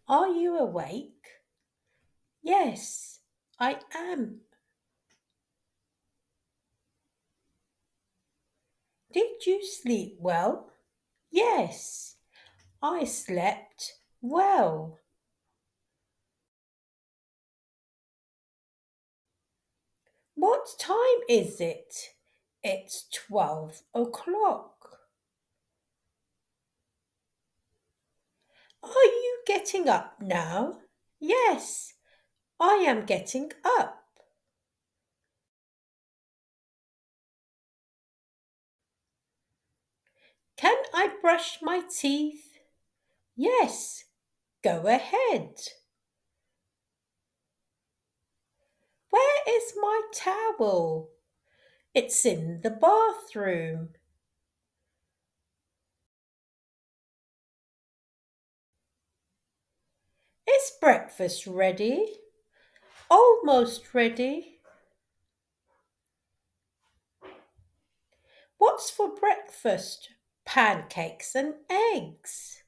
Are you awake? Yes, I am. Did you sleep well? Yes, I slept well. What time is it? It's 12 o'clock. Are you getting up now? Yes, I am getting up. Can I brush my teeth? Yes, go ahead. Where is my towel? It's in the bathroom. Is breakfast ready? Almost ready. What's for breakfast? Pancakes and eggs.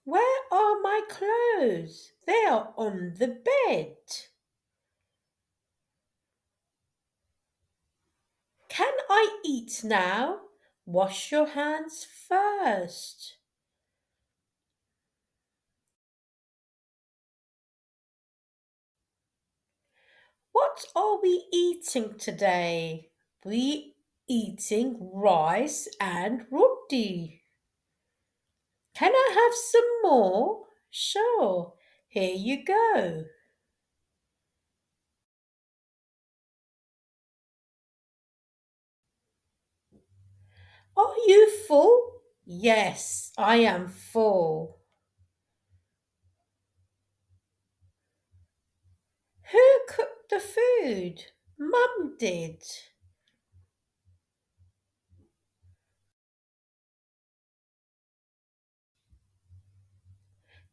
Where are my clothes? They are on the bed. Can I eat now? Wash your hands first. What are we eating today? We eating rice and roti. Can I have some more? Sure. Here you go. Are you full? Yes, I am full. Who cooked the food? Mum did.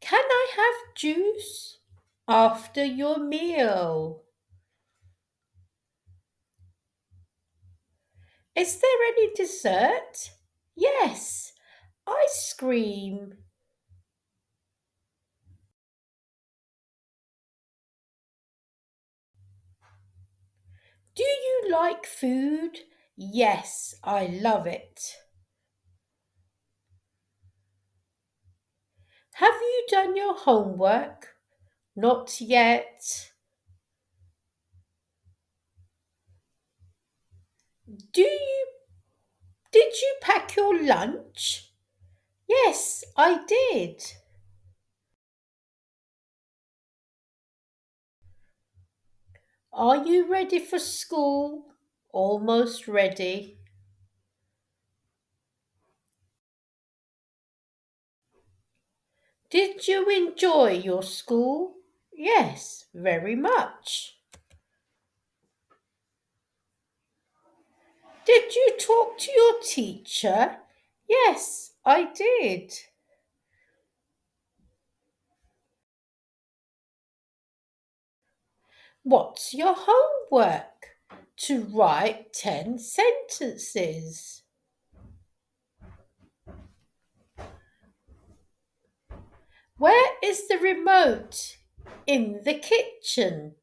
Can I have juice? After your meal. Is there any dessert? Yes, ice cream. Do you like food? Yes, I love it. Have you done your homework? Not yet. Do you Did you pack your lunch? Yes, I did. Are you ready for school? Almost ready. Did you enjoy your school? Yes, very much. Did you talk to your teacher? Yes, I did. What's your homework? To write 10 sentences. Where is the remote? In the kitchen.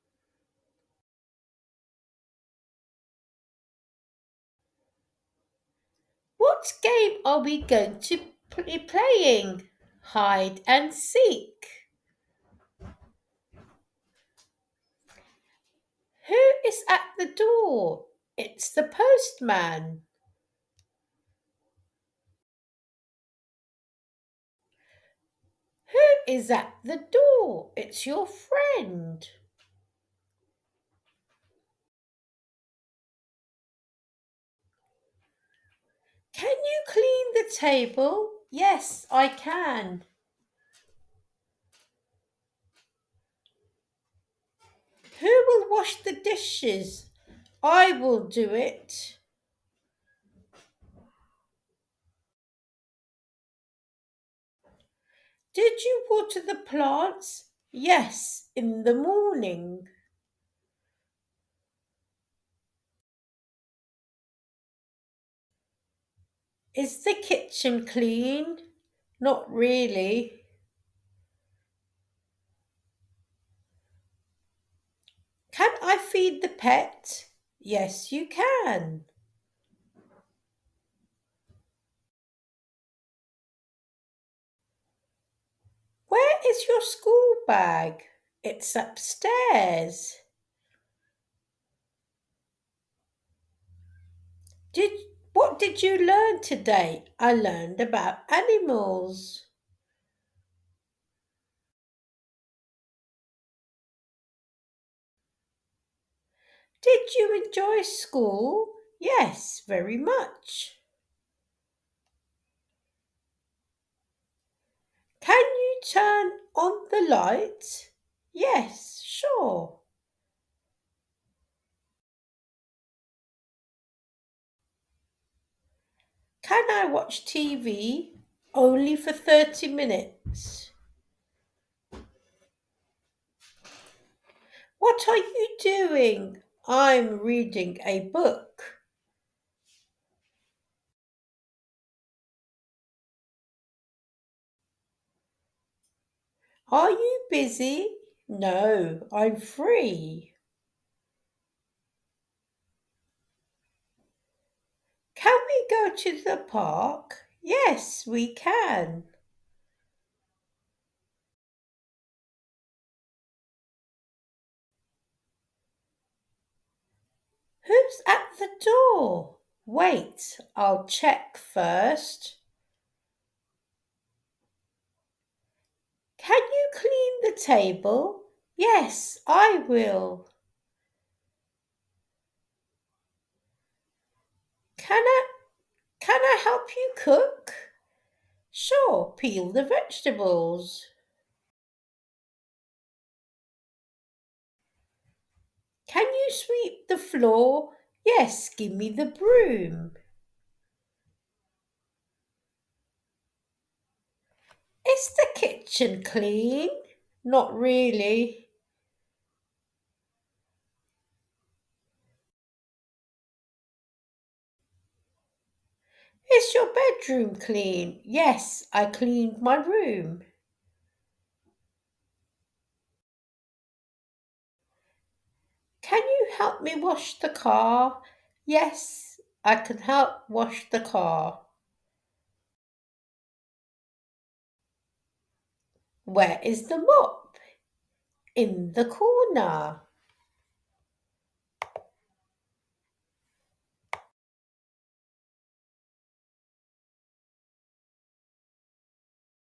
What game are we going to be playing? Hide and seek. Who is at the door? It's the postman. Who is at the door? It's your friend. Can you clean the table? Yes, I can. Who will wash the dishes? I will do it. Did you water the plants? Yes, in the morning. Is the kitchen clean? Not really. Can I feed the pet? Yes, you can. Where is your school bag? It's upstairs. Did what did you learn today? I learned about animals. Did you enjoy school? Yes, very much. Can you turn on the lights? Yes, sure. Can I watch TV? Only for 30 minutes. What are you doing? I'm reading a book. Are you busy? No, I'm free. Can we go to the park? Yes, we can. Who's at the door? Wait, I'll check first. Can you clean the table? Yes, I will. Can I can I help you cook? Sure, peel the vegetables. Can you sweep the floor? Yes, give me the broom. Is the kitchen clean? Not really. Is your bedroom clean? Yes, I cleaned my room. Can you help me wash the car? Yes, I can help wash the car. Where is the mop? In the corner.